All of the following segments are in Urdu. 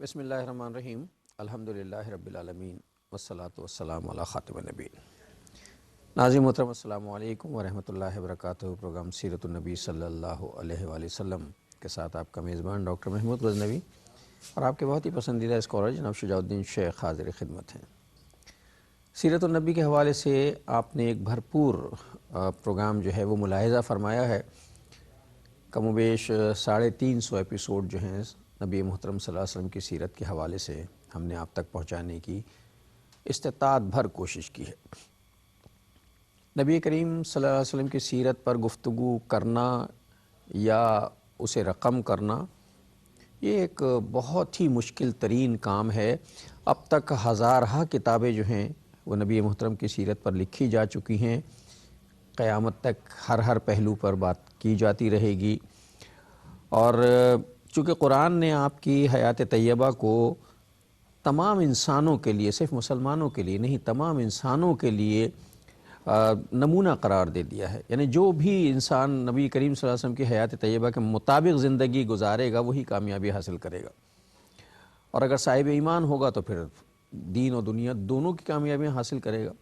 بسم اللہ الرحمن الرحیم الحمدللہ رب العالمین والصلاة والسلام علی خاتم النبیین۔ ناظرین محترم السلام علیکم ورحمۃ اللہ وبرکاتہ۔ پروگرام سیرت النبی صلی اللہ علیہ وآلہ وسلم کے ساتھ آپ کا میزبان ڈاکٹر محمود غزنوی اور آپ کے بہت ہی پسندیدہ اسکالر جناب شجاع الدین شیخ حاضر خدمت ہیں۔ سیرت النبی کے حوالے سے آپ نے ایک بھرپور پروگرام جو ہے وہ ملاحظہ فرمایا ہے۔ کم و بیش 350 ایپیسوڈ جو ہیں نبی محترم صلی اللہ علیہ وسلم کی سیرت کے حوالے سے ہم نے آپ تک پہنچانے کی استطاعت بھر کوشش کی ہے۔ نبی کریم صلی اللہ علیہ وسلم کی سیرت پر گفتگو کرنا یا اسے رقم کرنا یہ ایک بہت ہی مشکل ترین کام ہے۔ اب تک ہزارہ کتابیں جو ہیں وہ نبی محترم کی سیرت پر لکھی جا چکی ہیں۔ قیامت تک ہر پہلو پر بات کی جاتی رہے گی، اور چونکہ قرآن نے آپ کی حیات طیبہ کو تمام انسانوں کے لیے، صرف مسلمانوں کے لیے نہیں، تمام انسانوں کے لیے نمونہ قرار دے دیا ہے۔ یعنی جو بھی انسان نبی کریم صلی اللہ علیہ وسلم کی حیات طیبہ کے مطابق زندگی گزارے گا وہی کامیابی حاصل کرے گا، اور اگر صاحب ایمان ہوگا تو پھر دین و دنیا دونوں کی کامیابیاں حاصل کرے گا۔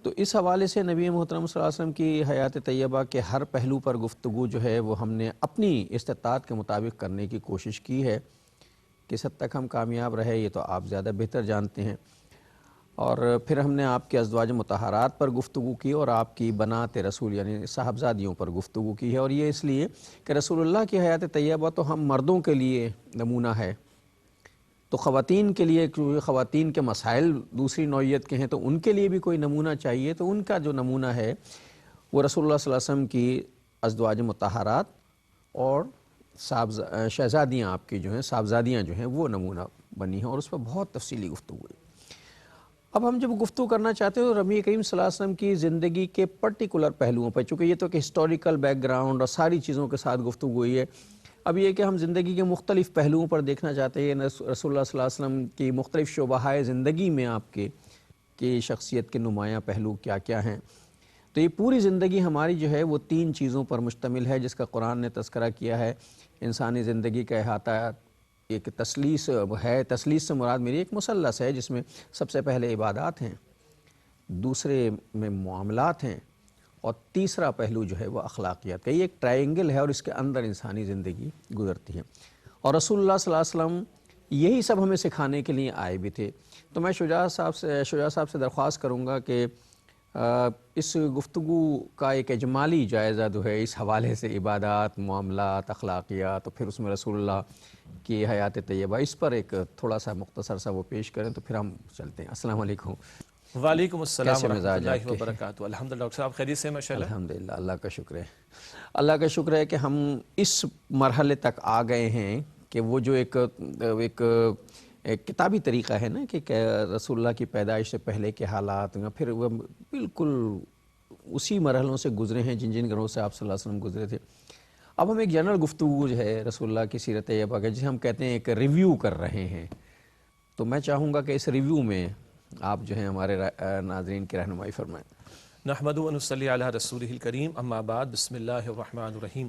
تو اس حوالے سے نبی محترم صلی اللہ علیہ وسلم کی حیات طیبہ کے ہر پہلو پر گفتگو جو ہے وہ ہم نے اپنی استطاعت کے مطابق کرنے کی کوشش کی ہے۔ کس حد تک ہم کامیاب رہے یہ تو آپ زیادہ بہتر جانتے ہیں۔ اور پھر ہم نے آپ کے ازواج مطہرات پر گفتگو کی اور آپ کی بنات رسول یعنی صاحبزادیوں پر گفتگو کی ہے، اور یہ اس لیے کہ رسول اللہ کی حیات طیبہ تو ہم مردوں کے لیے نمونہ ہے، تو خواتین کے لیے، کیونکہ خواتین کے مسائل دوسری نوعیت کے ہیں تو ان کے لیے بھی کوئی نمونہ چاہیے، تو ان کا جو نمونہ ہے وہ رسول اللہ صلی اللہ علیہ وسلم کی ازواج مطہرات اور شہزادیاں آپ کی جو ہیں، صاحبزادیاں جو ہیں وہ نمونہ بنی ہیں، اور اس پر بہت تفصیلی گفتگو ہوئی۔ اب ہم جب گفتگو کرنا چاہتے ہیں تو نبی کریم صلی اللہ علیہ وسلم کی زندگی کے پرٹیکولر پہلوؤں پر، چونکہ یہ تو کہ ہسٹوریکل بیک گراؤنڈ اور ساری چیزوں کے ساتھ گفتگو ہوئی ہے، اب یہ کہ ہم زندگی کے مختلف پہلوؤں پر دیکھنا چاہتے ہیں، رسول اللہ صلی اللہ علیہ وسلم کی مختلف شعبہ زندگی میں آپ کی شخصیت کے نمایاں پہلو کیا کیا ہیں۔ تو یہ پوری زندگی ہماری جو ہے وہ 3 چیزوں پر مشتمل ہے جس کا قرآن نے تذکرہ کیا ہے۔ انسانی زندگی کا احاطہ ایک تثلیث ہے، تثلیث سے مراد میری ایک مثلث ہے جس میں سب سے پہلے عبادات ہیں، دوسرے میں معاملات ہیں، اور تیسرا پہلو جو ہے وہ اخلاقیات کا۔ یہ ایک ٹرائنگل ہے اور اس کے اندر انسانی زندگی گزرتی ہے، اور رسول اللہ صلی اللہ علیہ وسلم یہی سب ہمیں سکھانے کے لیے آئے بھی تھے۔ تو میں شجاع صاحب سے درخواست کروں گا کہ اس گفتگو کا ایک اجمالی جائزہ جو ہے اس حوالے سے عبادات، معاملات، اخلاقیات اور پھر اس میں رسول اللہ کی حیات طیبہ، اس پر ایک تھوڑا سا مختصر سا وہ پیش کریں تو پھر ہم چلتے ہیں۔ السلام علیکم۔ وعلیکم السلام کیسے ورحمۃ مزاج اللہ آپ کے؟ وبرکاتہ۔ الحمدللہ ڈاکٹر صاحب خیریت سے؟ ماشاءاللہ الحمدللہ، اللہ کا شکر ہے۔ اللہ کا شکر ہے کہ ہم اس مرحلے تک آ گئے ہیں کہ وہ جو ایک کتابی طریقہ ہے نا کہ رسول اللہ کی پیدائش سے پہلے کے حالات، پھر وہ بالکل اسی مرحلوں سے گزرے ہیں جن گھروں سے آپ صلی اللہ علیہ وسلم گزرے تھے۔ اب ہم ایک جنرل گفتگو جو ہے رسول اللہ کی سیرت طیبہ کا جسے ہم کہتے ہیں ایک ریویو کر رہے ہیں، تو میں چاہوں گا کہ اس ریویو میں آپ جو ہیں ہمارے ناظرین کی رہنمائی فرمائیں۔ نحمدہ و نصلی علی رسولہ الکریم، اما بعد، بسم اللہ الرحمن الرحیم۔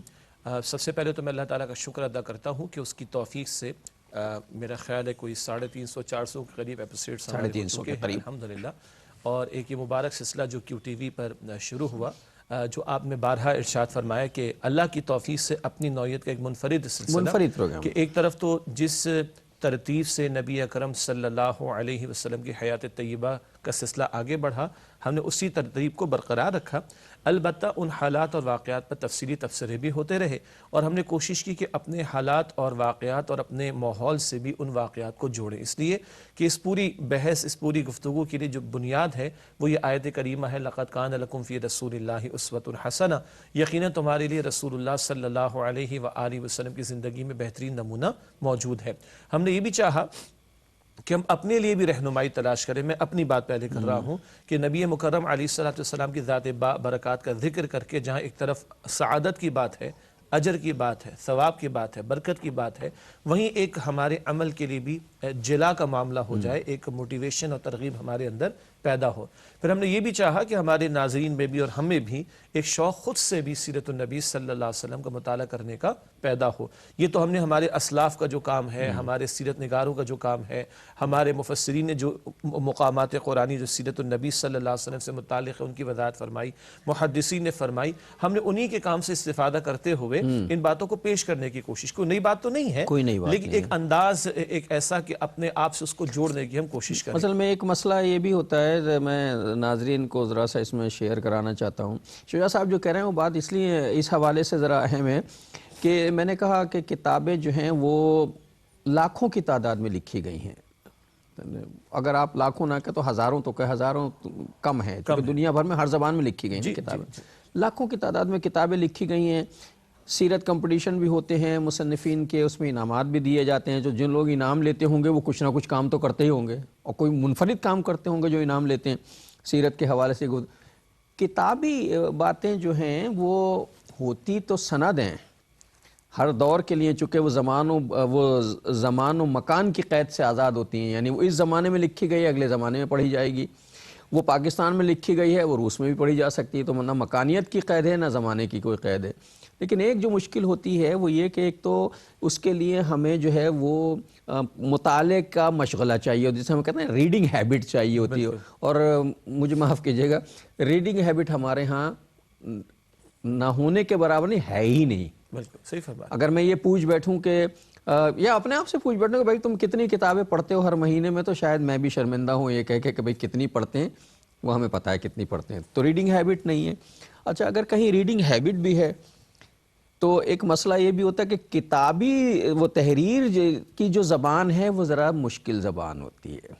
سب سے پہلے تو میں اللہ تعالیٰ کا شکر ادا کرتا ہوں کہ اس کی توفیق سے میرا خیال ہے کوئی 350-400 کے قریب ایپیسوڈز ہمارے ہو 350 چکے کے ہیں قریب، الحمدللہ، اور ایک یہ مبارک سلسلہ جو کیو ٹی وی پر شروع ہوا، جو آپ نے بارہا ارشاد فرمایا کہ اللہ کی توفیق سے اپنی نوعیت کا ایک منفرد سلسلہ، منفرد پروگرام، کہ ایک طرف تو جس ترتیب سے نبی اکرم صلی اللہ علیہ وسلم کی حیات طیبہ کا سلسلہ آگے بڑھا، ہم نے اسی ترتیب کو برقرار رکھا۔ البتہ ان حالات اور واقعات پر تفصیلی تبصرے بھی ہوتے رہے، اور ہم نے کوشش کی کہ اپنے حالات اور واقعات اور اپنے ماحول سے بھی ان واقعات کو جوڑیں، اس لیے کہ اس پوری بحث، اس پوری گفتگو کے لیے جو بنیاد ہے وہ یہ آیت کریمہ ہے، لَقَدْ كَانَ لَكُمْ فِي رَسُولِ اللَّهِ أُسْوَةٌ حَسَنَةٌ، یقیناً تمہارے لیے رسول اللہ صلی اللہ علیہ وآلہ وسلم کی زندگی میں بہترین نمونہ موجود ہے۔ ہم نے یہ بھی چاہا کہ ہم اپنے لیے بھی رہنمائی تلاش کریں۔ میں اپنی بات پہلے کر رہا ہوں کہ نبی مکرم علیہ السلام کی ذات برکات کا ذکر کر کے جہاں ایک طرف سعادت کی بات ہے، اجر کی بات ہے، ثواب کی بات ہے، برکت کی بات ہے، وہیں ایک ہمارے عمل کے لیے بھی جلا کا معاملہ ہو جائے، ایک موٹیویشن اور ترغیب ہمارے اندر پیدا ہو۔ پھر ہم نے یہ بھی چاہا کہ ہمارے ناظرین میں بھی اور ہمیں بھی ایک شوق خود سے بھی سیرت النبی صلی اللہ علیہ وسلم کا مطالعہ کرنے کا پیدا ہو۔ یہ تو ہم نے ہمارے اسلاف کا جو کام ہے، ہمارے سیرت نگاروں کا جو کام ہے، ہمارے مفسرین نے جو مقامات قرآنی جو سیرت النبی صلی اللہ علیہ وسلم سے متعلق ہے ان کی وضاحت فرمائی، محدثین نے فرمائی، ہم نے انہی کے کام سے استفادہ کرتے ہوئے ان باتوں کو پیش کرنے کی کوشش۔ کوئی نئی بات تو نہیں ہے، کوئی نئی بات لیکن ایک انداز ایک ایسا کہ اپنے آپ سے اس کو جوڑنے کی ہم کوشش کریں۔ اصل میں ایک مسئلہ یہ بھی ہوتا ہے، میں ناظرین کو ذرا سا اس میں شیئر کرانا چاہتا ہوں۔ شجاع صاحب جو کہہ رہے ہیں وہ بات اس لیے اس حوالے سے ذرا اہم ہے کہ میں نے کہا کہ کتابیں جو ہیں وہ لاکھوں کی تعداد میں لکھی گئی ہیں۔ اگر آپ لاکھوں نہ کہ تو ہزاروں، تو کہ ہزاروں کم ہے، کیونکہ دنیا بھر میں ہر زبان میں لکھی گئی ہیں کتابیں۔ لاکھوں کی تعداد میں کتابیں لکھی گئی ہیں۔ سیرت کمپٹیشن بھی ہوتے ہیں مصنفین کے، اس میں انعامات بھی دیے جاتے ہیں۔ جو جن لوگ انعام لیتے ہوں گے وہ کچھ نہ کچھ کام تو کرتے ہی ہوں گے، اور کوئی منفرد کام کرتے ہوں گے جو انعام لیتے ہیں سیرت کے حوالے سے۔ کتابی باتیں جو ہیں وہ ہوتی تو سند ہیں ہر دور کے لیے، چونکہ وہ زمان و مکان کی قید سے آزاد ہوتی ہیں، یعنی وہ اس زمانے میں لکھی گئی ہے اگلے زمانے میں پڑھی جائے گی۔ وہ پاکستان میں لکھی گئی ہے وہ روس میں بھی پڑھی جا سکتی ہے، تو نہ مکانیت کی قید ہے نہ زمانے کی کوئی قید ہے۔ لیکن ایک جو مشکل ہوتی ہے وہ یہ کہ ایک تو اس کے لیے ہمیں جو ہے وہ مطالعے کا مشغلہ چاہیے، جسے ہم کہتے ہیں ریڈنگ ہیبٹ چاہیے ہوتی ہے، اور مجھے معاف کیجیے گا ریڈنگ ہیبٹ ہمارے ہاں نہ ہونے کے برابر نہیں ہے ہی نہیں۔ بالکل صحیح فرمایا۔ اگر میں یہ پوچھ بیٹھوں کہ یا اپنے آپ سے پوچھ بیٹھوں کہ بھائی تم کتنی کتابیں پڑھتے ہو ہر مہینے میں، تو شاید میں بھی شرمندہ ہوں یہ کہہ کے کہ بھائی کتنی پڑھتے ہیں، وہ ہمیں پتہ ہے کتنی پڑھتے ہیں، تو ریڈنگ ہیبٹ نہیں ہے۔ اچھا، اگر کہیں ریڈنگ ہیبٹ بھی ہے تو ایک مسئلہ یہ بھی ہوتا ہے کہ کتابی وہ تحریر کی جو زبان ہے وہ ذرا مشکل زبان ہوتی ہے،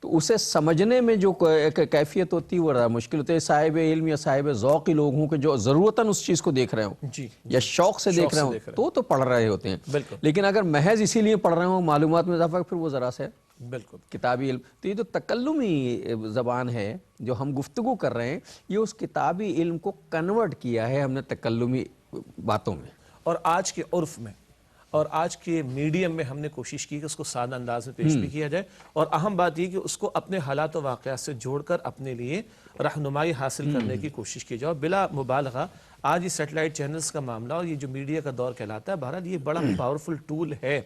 تو اسے سمجھنے میں جو کیفیت ہوتی ہے وہ ذرا مشکل ہوتی ہے۔ صاحب علم یا صاحب ذوق لوگ ہوں کہ جو ضرورتاً اس چیز کو دیکھ رہے ہوں جی یا شوق سے دیکھ رہے ہوں تو پڑھ رہے ہوتے ہیں۔ بالکل لیکن اگر محض اسی لیے پڑھ رہے ہوں معلومات میں اضافہ، پھر وہ ذرا سے بالکل کتابی علم، تو یہ جو تکلمی زبان ہے جو ہم گفتگو کر رہے ہیں، یہ اس کتابی علم کو کنورٹ کیا ہے ہم نے تکلمی باتوں میں۔ اور آج کے عرف میں اور آج کے میڈیم میں ہم نے کوشش کی کہ اس کو سادہ انداز میں پیش بھی کیا جائے، اور اہم بات یہ کہ اس کو اپنے حالات و واقعات سے جوڑ کر اپنے لیے رہنمائی حاصل کرنے کی کوشش کی جائے۔ بلا مبالغہ آج یہ سیٹلائٹ چینلز کا معاملہ اور یہ جو میڈیا کا دور کہلاتا ہے، بہرحال یہ بڑا پاورفل ٹول ہے،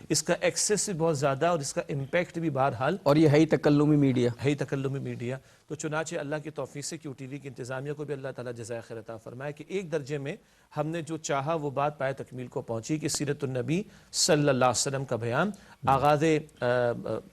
اس کا ایکسیس بھی بہت زیادہ اور اس کا امپیکٹ بھی بہرحال، اور یہ ہے ہی تکلمی میڈیا، ہے تکلمی میڈیا۔ تو چنانچہ اللہ کی توفیق سے کیو ٹی وی کی انتظامیہ کو بھی اللہ تعالیٰ جزائے خیر عطا فرمائے کہ ایک درجے میں ہم نے جو چاہا وہ بات پائے تکمیل کو پہنچی کہ سیرت النبی صلی اللہ علیہ وسلم کا بیان آغاز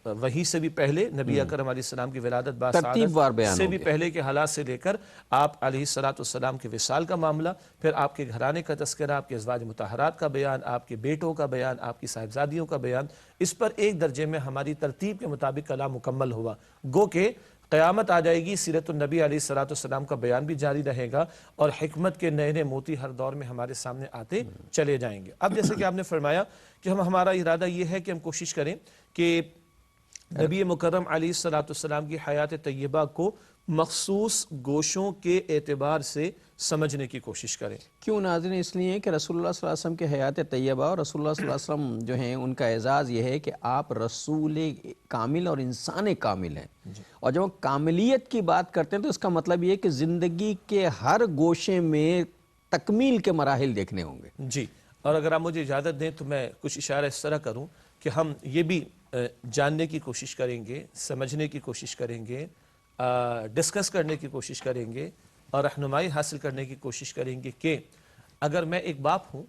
وحی سے بھی پہلے، نبی اکرم علیہ السلام کی ولادت ترتیب وار بیان سے ہو بھی گیا۔ پہلے کے حالات سے لے کر آپ علیہ السلام کے وصال کا معاملہ، پھر آپ کے گھرانے کا تذکرہ، آپ کے ازواج مطہرات کا بیان، آپ کے بیٹوں کا بیان، آپ کی صاحبزادیوں کا بیان، اس پر ایک درجے میں ہماری ترتیب کے مطابق کلام مکمل ہوا۔ گو کہ قیامت آ جائے گی، سیرت النبی علیہ السلام کا بیان بھی جاری رہے گا، اور حکمت کے نئے نئے موتی ہر دور میں ہمارے سامنے آتے چلے جائیں گے۔ اب جیسے کہ آپ نے فرمایا کہ ہمارا ارادہ یہ ہے کہ ہم کوشش کریں کہ نبی مکرم علیہ السلام کی حیات طیبہ کو مخصوص گوشوں کے اعتبار سے سمجھنے کی کوشش کریں۔ کیوں ناظرین؟ اس لیے کہ رسول اللہ صلی اللہ علیہ وسلم کے حیات طیبہ اور رسول اللہ صلی اللہ علیہ وسلم جو ہیں ان کا اعزاز یہ ہے کہ آپ رسول کامل اور انسان کامل ہیں، اور جب ہم کاملیت کی بات کرتے ہیں تو اس کا مطلب یہ کہ زندگی کے ہر گوشے میں تکمیل کے مراحل دیکھنے ہوں گے۔ جی، اور اگر آپ مجھے اجازت دیں تو میں کچھ اشارہ اس طرح کروں کہ ہم یہ بھی جاننے کی کوشش کریں گے، سمجھنے کی کوشش کریں گے، ڈسکس کرنے کی کوشش کریں گے، اور رہنمائی حاصل کرنے کی کوشش کریں گے کہ اگر میں ایک باپ ہوں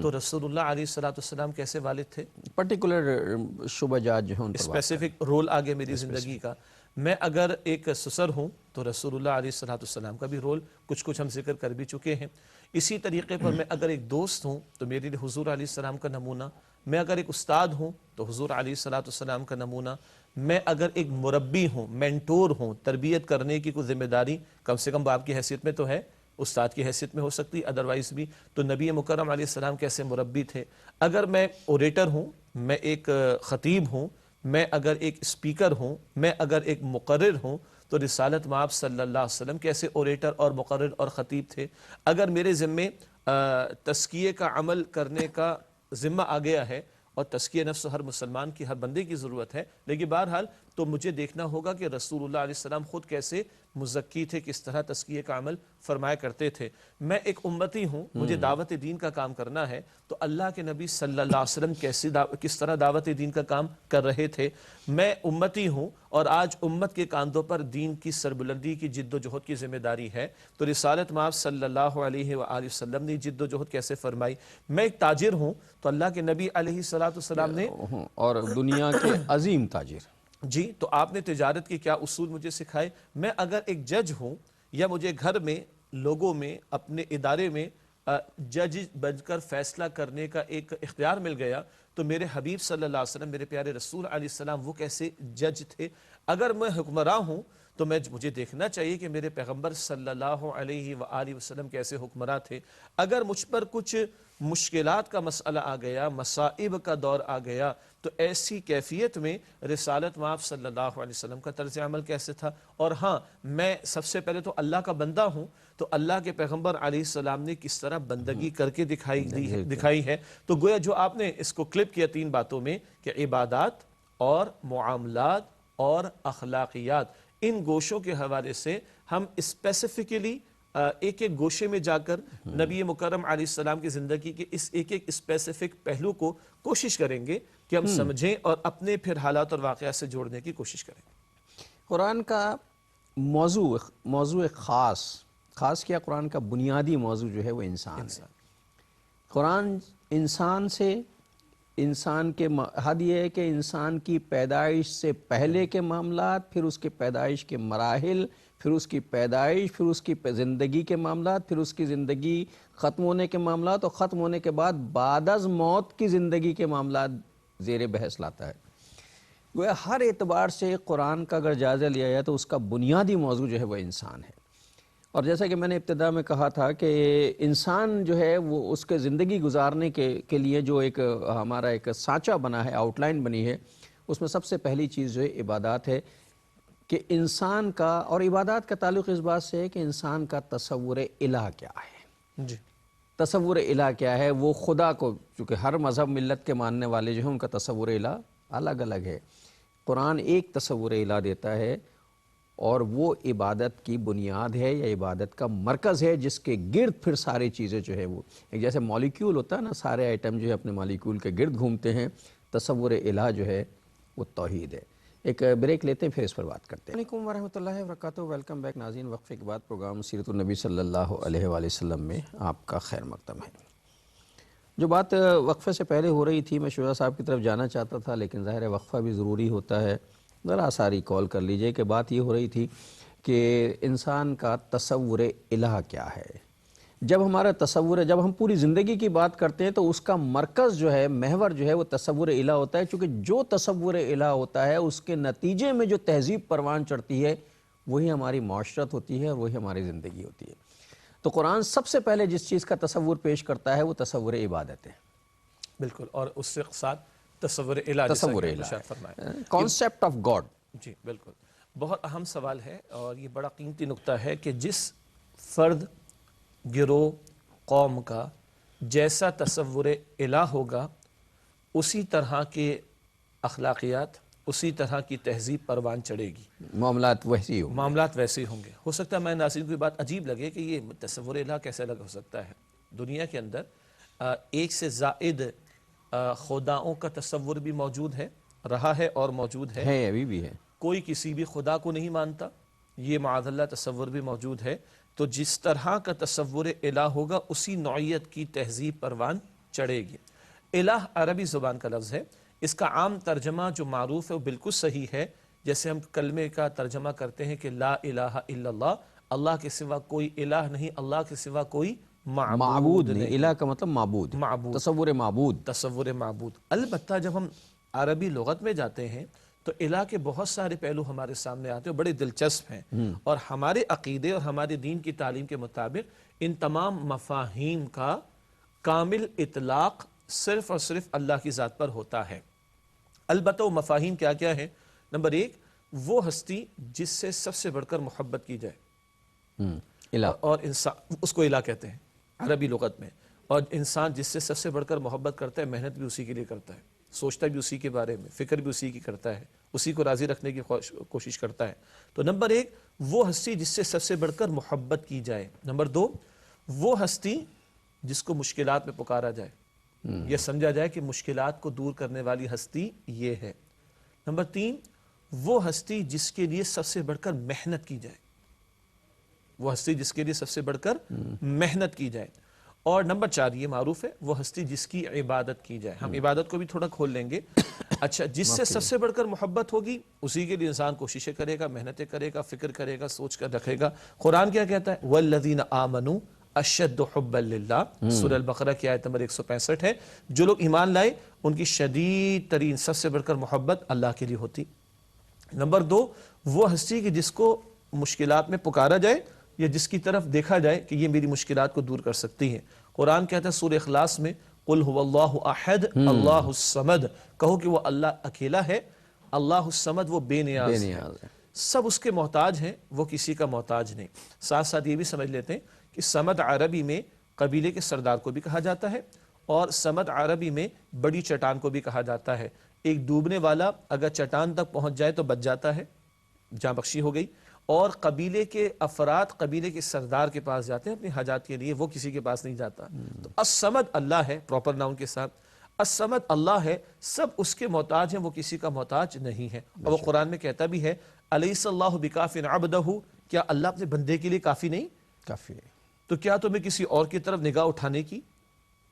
تو رسول اللہ علیہ السلام کیسے والد تھے، پرٹیکولر شعبہ جات جو ہیں ان پر اسپیسیفک رول آگے میری زندگی کا۔ میں اگر ایک سسر ہوں تو رسول اللہ علیہ السلام کا بھی رول کچھ ہم ذکر کر بھی چکے ہیں۔ اسی طریقے پر میں اگر ایک دوست ہوں تو میرے لیے حضور علیہ السلام کا نمونہ، میں اگر ایک استاد ہوں تو حضور علیہ السلام کا نمونہ، میں اگر ایک مربی ہوں، مینٹور ہوں، تربیت کرنے کی کوئی ذمہ داری کم سے کم باپ کی حیثیت میں تو ہے، استاد کی حیثیت میں ہو سکتی، ادروائز بھی، تو نبی مکرم علیہ السلام کیسے مربی تھے۔ اگر میں اوریٹر ہوں، میں ایک خطیب ہوں، میں اگر ایک اسپیکر ہوں، میں اگر ایک مقرر ہوں، تو رسالت مآب صلی اللہ علیہ وسلم کیسے اوریٹر اور مقرر اور خطیب تھے۔ اگر میرے ذمے تزکیے کا عمل کرنے کا ذمہ آ گیا ہے اور تزکیہ نفس ہر مسلمان کی، ہر بندے کی ضرورت ہے، لیکن بہرحال تو مجھے دیکھنا ہوگا کہ رسول اللہ علیہ السلام خود کیسے مزکی تھے، کس طرح تزکیے کا عمل فرمایا کرتے تھے۔ میں ایک امتی ہوں، مجھے دعوت دین کا کام کرنا ہے، تو اللہ کے نبی صلی اللہ علیہ وسلم کس طرح دعوت دین کا کام کر رہے تھے۔ میں امتی ہوں اور آج امت کے کاندھوں پر دین کی سربلندی کی جد و جہد کی ذمہ داری ہے، تو رسالت مآب صلی اللہ علیہ وآلہ وسلم نے جد و جہد کیسے فرمائی۔ میں ایک تاجر ہوں تو اللہ کے نبی علیہ السلام نے، اور دنیا کے عظیم تاجر، جی، تو آپ نے تجارت کے کیا اصول مجھے سکھائے۔ میں اگر ایک جج ہوں یا مجھے گھر میں، لوگوں میں، اپنے ادارے میں جج بن کر فیصلہ کرنے کا ایک اختیار مل گیا، تو میرے حبیب صلی اللہ علیہ وسلم، میرے پیارے رسول علیہ السلام، وہ کیسے جج تھے۔ اگر میں حکمراں ہوں تو مجھے دیکھنا چاہیے کہ میرے پیغمبر صلی اللہ علیہ وآلہ وسلم کیسے حکمراں تھے۔ اگر مجھ پر کچھ مشکلات کا مسئلہ آ گیا، مصائب کا دور آ گیا، تو ایسی کیفیت میں رسالت مآب صلی اللہ علیہ وسلم کا طرز عمل کیسے تھا۔ اور ہاں، میں سب سے پہلے تو اللہ کا بندہ ہوں، تو اللہ کے پیغمبر علیہ السلام نے کس طرح بندگی کر کے دکھائی ہے۔ تو گویا جو آپ نے اس کو کلپ کیا 3 باتوں میں، کہ عبادات اور معاملات اور اخلاقیات، ان گوشوں کے حوالے سے ہم اسپیسیفکلی ایک ایک گوشے میں جا کر نبی مکرم علیہ السلام کی زندگی کے اس ایک ایک اسپیسیفک پہلو کو کوشش کریں گے کہ ہم سمجھیں اور اپنے پھر حالات اور واقعات سے جوڑنے کی کوشش کریں۔ قرآن کا موضوع خاص کیا قرآن کا بنیادی موضوع جو ہے وہ انسان ہے۔ قرآن انسان کے حد یہ ہے کہ انسان کی پیدائش سے پہلے کے معاملات، پھر اس کی پیدائش کے مراحل، پھر اس کی پیدائش، پھر اس کی زندگی کے معاملات، پھر اس کی زندگی ختم ہونے کے معاملات، اور ختم ہونے کے بعد از موت کی زندگی کے معاملات زیر بحث لاتا ہے۔ گویا ہر اعتبار سے قرآن کا اگر جائزہ لیا جائے تو اس کا بنیادی موضوع جو ہے وہ انسان ہے۔ اور جیسا کہ میں نے ابتدا میں کہا تھا کہ انسان جو ہے وہ اس کے زندگی گزارنے کے لیے جو ایک ہمارا ایک سانچہ بنا ہے، آؤٹ لائن بنی ہے، اس میں سب سے پہلی چیز جو ہے عبادات ہے، کہ انسان کا، اور عبادات کا تعلق اس بات سے ہے کہ انسان کا تصور الہ کیا ہے۔ جی، تصور الہ کیا ہے، وہ خدا کو، چونکہ ہر مذہب ملت کے ماننے والے جو ہیں ان کا تصور الہ الگ الگ ہے، قرآن ایک تصور الہ دیتا ہے، اور وہ عبادت کی بنیاد ہے یا عبادت کا مرکز ہے، جس کے گرد پھر ساری چیزیں جو ہے وہ ایک جیسے مالیکیول ہوتا ہے نا، سارے آئٹم جو ہے اپنے مالیکیول کے گرد گھومتے ہیں، تصور الہ جو ہے وہ توحید ہے۔ ایک بریک لیتے ہیں، پھر اس پر بات کرتے ہیں۔ السلام علیکم ورحمۃ اللہ وبرکاتہ، ویلکم بیک ناظرین۔ وقفے کے بعد پروگرام سیرت النبی صلی اللہ علیہ وآلہ وسلم میں آپ کا خیر مقدم ہے۔ جو بات وقفے سے پہلے ہو رہی تھی، میں شجاع صاحب کی طرف جانا چاہتا تھا، لیکن ظاہر ہے وقفہ بھی ضروری ہوتا ہے، ذرا ساری کال کر لیجئے، کہ بات یہ ہو رہی تھی کہ انسان کا تصور الہ کیا ہے۔ جب ہمارا تصور، جب ہم پوری زندگی کی بات کرتے ہیں تو اس کا مرکز جو ہے، محور جو ہے، وہ تصور الہ ہوتا ہے، چونکہ جو تصور الہ ہوتا ہے اس کے نتیجے میں جو تہذیب پروان چڑھتی ہے وہی ہماری معاشرت ہوتی ہے اور وہی ہماری زندگی ہوتی ہے۔ تو قرآن سب سے پہلے جس چیز کا تصور پیش کرتا ہے وہ تصور عبادت ہے۔ بالکل، اور اس سے ساتھ تصور الہ، تصور الہ، کانسیپٹ آف گاڈ۔ جی بالکل، بہت اہم سوال ہے، اور یہ بڑا قیمتی نقطہ ہے کہ جس فرد، گروہ، قوم کا جیسا تصور الہ ہوگا، اسی طرح کے اخلاقیات، اسی طرح کی تہذیب پروان چڑھے گی، معاملات ویسی ہوں، معاملات ویسے ہوں گے۔ ہو سکتا ہے میں ناظرین کو بات عجیب لگے کہ یہ تصور الہ کیسے الگ ہو سکتا ہے۔ دنیا کے اندر ایک سے زائد خداؤں کا تصور بھی موجود ہے، رہا ہے اور موجود ہے، ابھی بھی ہے۔ کوئی کسی بھی خدا کو نہیں مانتا، یہ معاذ اللہ تصور بھی موجود ہے۔ تو جس طرح کا تصور الہ ہوگا اسی نوعیت کی تہذیب پروان چڑھے گی۔ الہ عربی زبان کا لفظ ہے، اس کا عام ترجمہ جو معروف ہے وہ بالکل صحیح ہے، جیسے ہم کلمے کا ترجمہ کرتے ہیں کہ لا الہ الا اللہ، اللہ کے سوا کوئی الہ نہیں، اللہ کے سوا کوئی معبود نہیں۔ الہ کا مطلب معبود، تصور معبود، تصور معبود۔ البتہ جب ہم عربی لغت میں جاتے ہیں تو الہ کے بہت سارے پہلو ہمارے سامنے آتے ہیں، بڑے دلچسپ ہیں، اور ہمارے عقیدے اور ہمارے دین کی تعلیم کے مطابق ان تمام مفاہیم کا کامل اطلاق صرف اور صرف اللہ کی ذات پر ہوتا ہے۔ البتہ وہ مفاہیم کیا کیا ہے؟ نمبر 1، وہ ہستی جس سے سب سے بڑھ کر محبت کی جائے، الہ، اور انسان، اس کو الہ کہتے ہیں عربی لغت میں، اور انسان جس سے سب سے بڑھ کر محبت کرتا ہے، محنت بھی اسی کے لیے کرتا ہے۔ سوچتا بھی اسی کے بارے میں، فکر بھی اسی کی کرتا ہے، اسی کو راضی رکھنے کی کوشش کرتا ہے۔ تو نمبر 1 وہ ہستی جس سے سب سے بڑھ کر محبت کی جائے۔ نمبر 2 وہ ہستی جس کو مشکلات میں پکارا جائے، یہ سمجھا جائے کہ مشکلات کو دور کرنے والی ہستی یہ ہے۔ نمبر 3 وہ ہستی جس کے لیے سب سے بڑھ کر محنت کی جائے، وہ ہستی جس کے لیے سب سے بڑھ کر محنت کی جائے۔ اور نمبر 4 یہ معروف ہے، وہ ہستی جس کی عبادت کی جائے۔ ہم عبادت کو بھی تھوڑا کھول لیں گے۔ اچھا، جس سے سب سے بڑھ کر محبت ہوگی اسی کے لیے انسان کوششیں کرے گا، محنتیں کرے گا، فکر کرے گا، سوچ کر رکھے گا۔ قرآن کیا کہتا ہے؟ وَالَّذِينَ آمَنُوا اشد حبا للہ، سورہ البقرہ کی آیت نمبر 165 ہے۔ جو لوگ ایمان لائے ان کی شدید ترین سب سے بڑھ کر محبت اللہ کے لیے ہوتی۔ نمبر 2 وہ ہستی کہ جس کو مشکلات میں پکارا جائے یا جس کی طرف دیکھا جائے کہ یہ میری مشکلات کو دور کر سکتی ہے۔ قرآن کہتا ہے سورہ اخلاص میں قل هو اللہ احد اللہ الصمد، کہو کہ وہ اللہ اکیلا ہے، اللہ الصمد وہ بے نیاز ہے، سب اس کے محتاج ہیں، وہ کسی کا محتاج نہیں۔ ساتھ ساتھ یہ بھی سمجھ لیتے ہیں کہ صمد عربی میں قبیلے کے سردار کو بھی کہا جاتا ہے، اور صمد عربی میں بڑی چٹان کو بھی کہا جاتا ہے۔ ایک ڈوبنے والا اگر چٹان تک پہنچ جائے تو بچ جاتا ہے، جاں بخشی ہو گئی، اور قبیلے کے افراد قبیلے کے سردار کے پاس جاتے ہیں اپنی حاجات کے لیے، وہ کسی کے پاس نہیں جاتا۔ تو الصمد اللہ ہے پراپر ناؤن کے ساتھ، الصمد اللہ ہے، سب اس کے محتاج ہیں، وہ کسی کا محتاج نہیں ہے۔ اور وہ قرآن میں کہتا بھی ہے الیس اللہ بکاف عبدہ، کیا اللہ اپنے بندے کے لیے کافی نہیں؟ کافی ہے۔ تو کیا تمہیں کسی اور کی طرف نگاہ اٹھانے کی،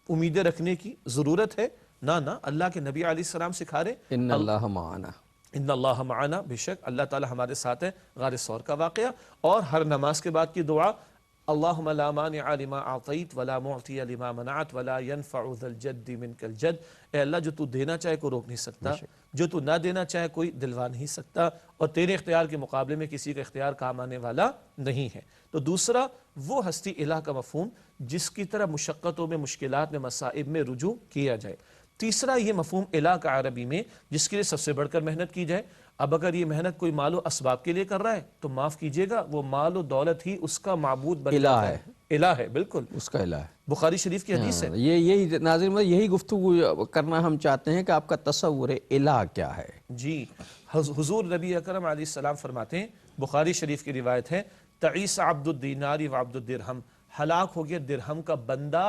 امیدیں رکھنے کی ضرورت ہے؟ نہ، اللہ کے نبی علیہ السلام سکھا رہے ان اللہ معنا، ان اللہ معنا، بے شک اللہ تعالی ہمارے ساتھ ہے۔ غار ثور کا واقعہ، اور ہر نماز کے بعد کی دعا اللہم لا مانع لما اعطیت ولا معطی لما منعت ولا ينفع ذا الجد منک الجد، اے اللہ جو تو دینا چاہے کوئی روک نہیں سکتا، جو تو نہ دینا چاہے کوئی دلوا نہیں سکتا، اور تیرے اختیار کے مقابلے میں کسی کا اختیار کام آنے والا نہیں ہے۔ تو دوسرا وہ ہستی الہ کا مفہوم جس کی طرح مشقتوں میں، مشکلات میں، مصائب میں رجوع کیا جائے۔ تیسرا یہ مفہوم الہ کا عربی میں جس کے لیے سب سے بڑھ کر محنت کی جائے۔ اب اگر یہ محنت کوئی مال و اسباب کے لیے کر رہا ہے تو معاف کیجئے گا، وہ مال و دولت ہی اس کا معبود بن جاتا ہے، الہ ہے، بالکل اس کا الہ ہے۔ بخاری شریف کی حدیث ہے۔ یہی ناظرین میں یہی گفتگو کرنا ہم چاہتے ہیں کہ آپ کا تصور الہ کیا ہے؟ جی، حضور نبی اکرم علیہ السلام فرماتے ہیں، بخاری شریف کی روایت ہے، تعیس عبد الدینار و عبد الدرہم، ہلاک ہو گیا درہم کا بندہ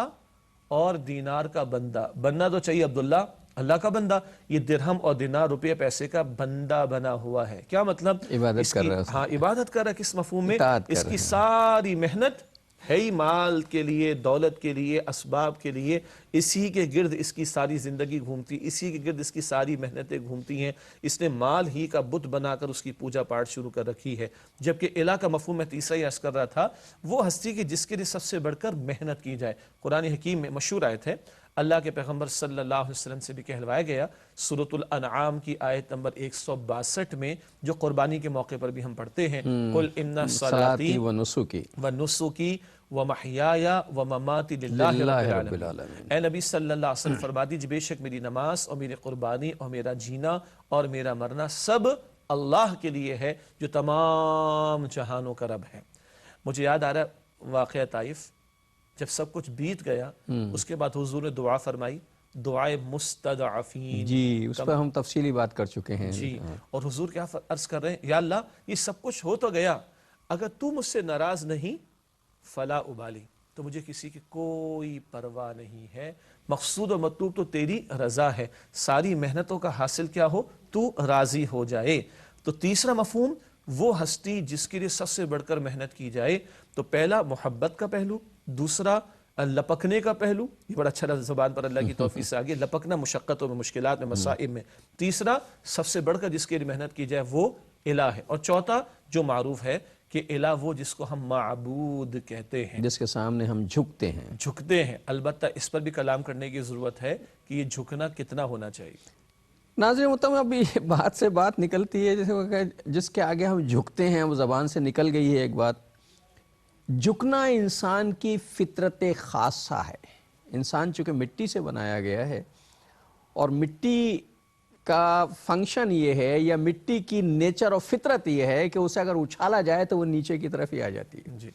اور دینار کا بندہ۔ بننا تو چاہیے عبداللہ، اللہ کا بندہ، یہ درہم اور دینار روپے پیسے کا بندہ بنا ہوا ہے۔ کیا مطلب؟ عبادت کر رہا ہے، ہاں عبادت کر رہا ہے، کس مفہوم میں؟ اطاعت کر اس رہا کی ہے۔ ساری محنت ہے ہی مال کے لیے، دولت کے لیے، اسباب کے لیے، اسی کے گرد اس کی ساری زندگی گھومتی، اسی کے گرد اس کی ساری محنتیں گھومتی ہیں۔ اس نے مال ہی کا بت بنا کر اس کی پوجا پاٹ شروع کر رکھی ہے۔ جبکہ الہ کا مفہوم میں تیسرا یہ عرض کر رہا تھا، وہ ہستی کی جس کے لیے سب سے بڑھ کر محنت کی جائے۔ قرآن حکیم میں مشہور آیت ہے، اللہ کے پیغمبر صلی اللہ علیہ وسلم سے بھی کہلوایا گیا، سورۃ الانعام کی آیت نمبر 162 میں، جو قربانی کے موقع پر بھی ہم پڑھتے ہیں، قل ان صلاتی و نسکی ونسکی ومحیای ومماتی للہ رب العالمین۔ اے نبی صلی اللہ علیہ وسلم فرما دیجئے بے شک میری نماز اور میری قربانی اور میرا جینا اور میرا مرنا سب اللہ کے لیے ہے جو تمام جہانوں کا رب ہے۔ مجھے یاد آ رہا ہے واقعہ طائف، جب سب کچھ بیت گیا اس کے بعد حضور نے دعا فرمائی، دعائے مستضعفین۔ جی، اس پر ہم تفصیلی بات کر چکے ہیں۔ جی، اور حضور کیا عرض کر رہے ہیں، یا اللہ یہ سب کچھ ہو تو گیا، اگر تو مجھ سے ناراض نہیں فلا ابالی، تو مجھے کسی کی کوئی پرواہ نہیں ہے، مقصود و مطلوب تو تیری رضا ہے، ساری محنتوں کا حاصل کیا ہو، تو راضی ہو جائے۔ تو تیسرا مفہوم وہ ہستی جس کے لیے سب سے بڑھ کر محنت کی جائے، تو پہلا محبت کا پہلو، دوسرا لپکنے کا پہلو، یہ بڑا اچھا لفظ زبان پر اللہ کی توفیق سے آگے، لپکنا مشقتوں میں، مشکلات میں، مصائب میں۔ تیسرا سب سے بڑھ کر جس کے لیے محنت کی جائے وہ الہ ہے۔ اور چوتھا جو معروف ہے کہ الہ وہ جس کو ہم معبود کہتے ہیں، جس کے سامنے ہم جھکتے ہیں، جھکتے ہیں۔ البتہ اس پر بھی کلام کرنے کی ضرورت ہے کہ یہ جھکنا کتنا ہونا چاہیے۔ ناظرین محترم، اب یہ بات سے بات نکلتی ہے، جیسے وہ کہ جس کے آگے ہم جھکتے ہیں، وہ زبان سے نکل گئی ہے ایک بات۔ جھکنا انسان کی فطرت خاصہ ہے۔ انسان چونکہ مٹی سے بنایا گیا ہے، اور مٹی کا فنکشن یہ ہے، یا مٹی کی نیچر اور فطرت یہ ہے کہ اسے اگر اچھالا جائے تو وہ نیچے کی طرف ہی آ جاتی ہے، جی،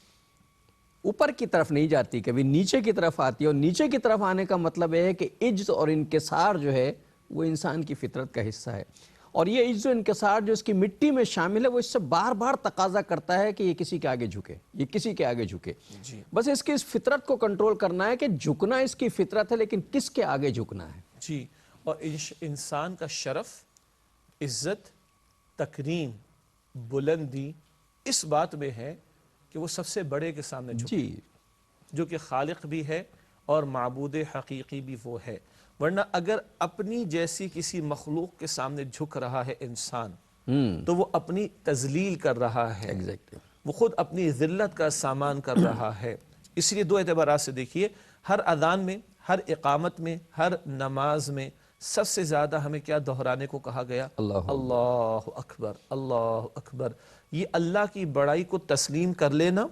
اوپر کی طرف نہیں جاتی، کبھی نیچے کی طرف آتی ہے۔ اور نیچے کی طرف آنے کا مطلب یہ ہے کہ عجز اور انکسار جو ہے وہ انسان کی فطرت کا حصہ ہے، اور یہ عجز و انکسار جو اس کی مٹی میں شامل ہے وہ اس سے بار بار تقاضا کرتا ہے کہ یہ کسی کے آگے جھکے، یہ کسی کے آگے جھکے. بس اس کی اس فطرت کو کنٹرول کرنا ہے کہ جھکنا اس کی فطرت ہے، لیکن کس کے آگے جھکنا ہے. جی. اور انسان کا شرف، عزت، تکریم، بلندی اس بات میں ہے کہ وہ سب سے بڑے کے سامنے جھکے، جی جو کہ خالق بھی ہے اور معبود حقیقی بھی وہ ہے. ورنہ اگر اپنی جیسی کسی مخلوق کے سامنے جھک رہا ہے انسان تو وہ اپنی تذلیل کر رہا ہے، ایگزیکٹلی. وہ خود اپنی ذلت کا سامان کر رہا ہے. اس لیے دو اعتبارات سے دیکھیے، ہر اذان میں، ہر اقامت میں، ہر نماز میں سب سے زیادہ ہمیں کیا دہرانے کو کہا گیا؟ اللہ اکبر، اللہ اکبر. یہ اللہ کی بڑائی کو تسلیم کر لینا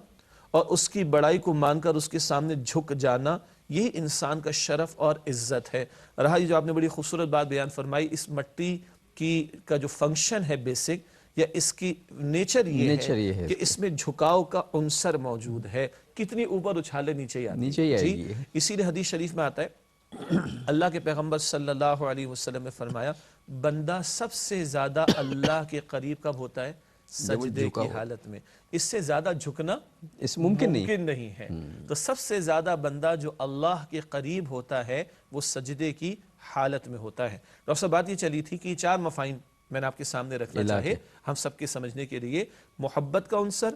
اور اس کی بڑائی کو مان کر اس کے سامنے جھک جانا، یہی انسان کا شرف اور عزت ہے. رہا یہ جو آپ نے بڑی خوبصورت بات بیان فرمائی، اس مٹی کا جو فنکشن ہے بیسک، یا اس کی نیچر یہ ہے کہ اس میں جھکاؤ کا عنصر موجود ہے. کتنی اوپر اچھالے نیچے ہی آتی نیچے ہی آئے جی. گی. اسی لیے حدیث شریف میں آتا ہے، اللہ کے پیغمبر صلی اللہ علیہ وسلم نے فرمایا، بندہ سب سے زیادہ اللہ کے قریب کب ہوتا ہے؟ سجدے کی حالت میں. اس سے زیادہ جھکنا اس ممکن نہیں ہے. تو سب سے زیادہ بندہ جو اللہ کے قریب ہوتا ہے وہ سجدے کی حالت میں ہوتا ہے. ڈاکٹر صاحب بات یہ چلی تھی کہ چار مفاہیم میں نے آپ کے سامنے رکھنا چاہے ہم سب کے سمجھنے کے لیے. محبت کا عنصر،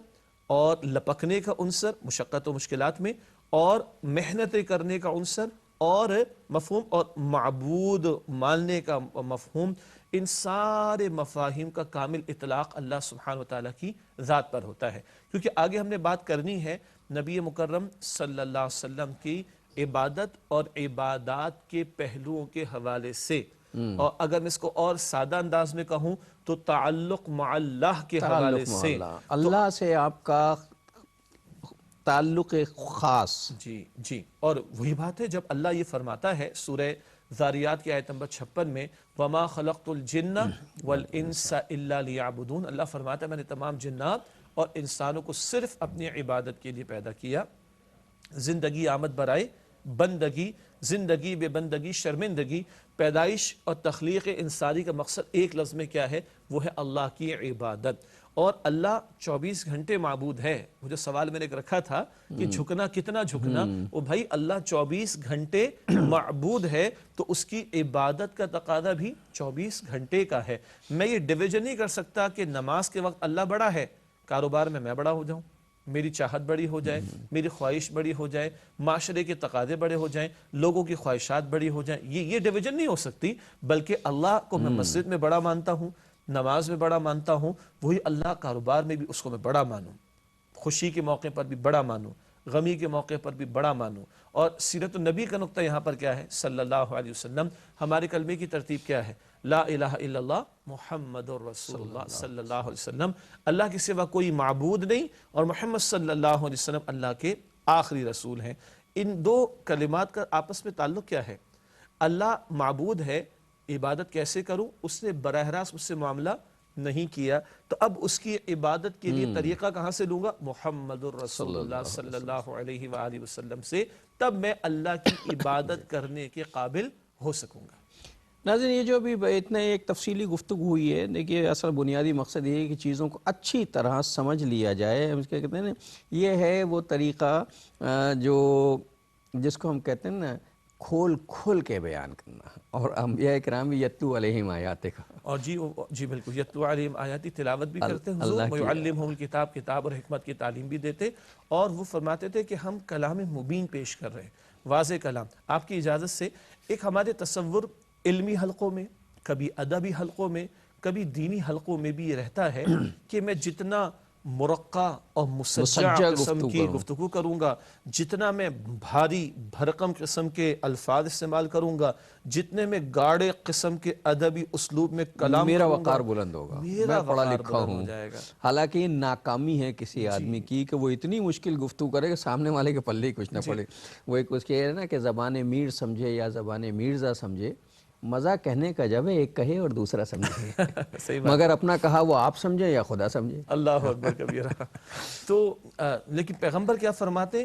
اور لپکنے کا عنصر مشقت و مشکلات میں، اور محنت کرنے کا عنصر، اور مفہوم، اور معبود ماننے کا مفہوم. ان سارے مفاہیم کا کامل اطلاق اللہ سبحانہ وتعالیٰ کی ذات پر ہوتا ہے. کیونکہ آگے ہم نے بات کرنی ہے نبی مکرم صلی اللہ علیہ وسلم کی عبادت اور عبادات کے پہلوؤں کے حوالے سے، اور اگر میں اس کو اور سادہ انداز میں کہوں تو تعلق مع اللہ کے حوالے سے. اللہ سے آپ کا تعلق خاص. جی. اور وہی بات ہے جب اللہ یہ فرماتا ہے سورہ ذاریات کی آیت نمبر 56 میں، وَمَا خَلَقْتُ الْجِنَّ وَالْإِنسَ إِلَّا لِيَعْبُدُونَ. اللہ فرماتا ہے میں نے تمام جنات اور انسانوں کو صرف اپنی عبادت کے لیے پیدا کیا. زندگی آمد برائے بندگی، زندگی بے بندگی شرمندگی. پیدائش اور تخلیق انسانی کا مقصد ایک لفظ میں کیا ہے؟ وہ ہے اللہ کی عبادت. اور اللہ 24 گھنٹے معبود ہے. وہ جو سوال میں نے رکھا تھا کہ جھکنا کتنا جھکنا، وہ بھائی اللہ 24 گھنٹے معبود ہے تو اس کی عبادت کا تقاضا بھی 24 گھنٹے کا ہے. میں یہ ڈویژن نہیں کر سکتا کہ نماز کے وقت اللہ بڑا ہے، کاروبار میں بڑا ہو جاؤں، میری چاہت بڑی ہو جائے، میری خواہش بڑی ہو جائے، معاشرے کے تقاضے بڑے ہو جائیں، لوگوں کی خواہشات بڑی ہو جائیں. یہ ڈویژن نہیں ہو سکتی. بلکہ اللہ کو میں مسجد میں بڑا مانتا ہوں، نماز میں بڑا مانتا ہوں، وہی اللہ کاروبار میں بھی اس کو میں بڑا مانوں، خوشی کے موقع پر بھی بڑا مانوں، غمی کے موقع پر بھی بڑا مانوں. اور سیرت النبی کا نقطہ یہاں پر کیا ہے؟ صلی اللہ علیہ وسلم. ہمارے کلمے کی ترتیب کیا ہے؟ لا الہ الا اللہ محمد الرسول اللہ صلی اللہ علیہ وسلم. اللہ کے سوا کوئی معبود نہیں، اور محمد صلی اللہ علیہ وسلم اللہ کے آخری رسول ہیں. ان دو کلمات کا آپس میں تعلق کیا ہے؟ اللہ معبود ہے، عبادت کیسے کروں؟ اس نے براہ راست مجھ سے معاملہ نہیں کیا، تو اب اس کی عبادت کے لیے طریقہ کہاں سے لوں گا؟ محمد الرسول اللہ صلی اللہ علیہ وآلہ وسلم سے. تب میں اللہ کی عبادت کرنے کے قابل ہو سکوں گا. ناظرین، یہ جو ابھی اتنا ایک تفصیلی گفتگو ہوئی ہے، دیکھیے اصل بنیادی مقصد یہ ہے کہ چیزوں کو اچھی طرح سمجھ لیا جائے. ہم کیا کہتے ہیں نا، یہ ہے وہ طریقہ جس کو ہم کہتے ہیں نا کھول کے بیان کرنا. اور انبیاء کرام بھی یتلو علیہم آیات کا، اور جی بالکل یتلو علیہم آیاتی، تلاوت بھی کرتے حضور. وَيُعَلِّمْهُمُ الْكِتَابَ، کتاب اور حکمت کی تعلیم بھی دیتے. اور وہ فرماتے تھے کہ ہم کلام مبین پیش کر رہے ہیں، واضح کلام. آپ کی اجازت سے ایک ہمارے تصور علمی حلقوں میں، کبھی ادبی حلقوں میں، کبھی دینی حلقوں میں بھی یہ رہتا ہے کہ میں جتنا مرقع اور مسجع قسم کی گفتگو کروں گا، جتنا میں بھاری بھرکم قسم کے الفاظ استعمال کروں گا، جتنے میں گاڑے قسم کے ادبی اسلوب میں کلام میرا کروں گا، وقار بلند ہوگا، میرا میں پڑھا وقار لکھا بلند ہو ہوں. جائے گا. حالانکہ یہ ناکامی ہے کسی آدمی کی کہ وہ اتنی مشکل گفتگو کرے کہ سامنے والے کے پلے ہی کچھ نہ پڑے. وہ ایک اس کے نا کہ زبان میر سمجھے یا زبان میرزا سمجھے، مزہ کہنے کا جب ہے ایک کہے اور دوسرا سمجھے، مگر اپنا کہا وہ آپ سمجھے یا خدا سمجھے. اللہ اکبر کبیرہ. تو لیکن پیغمبر کیا فرماتے؟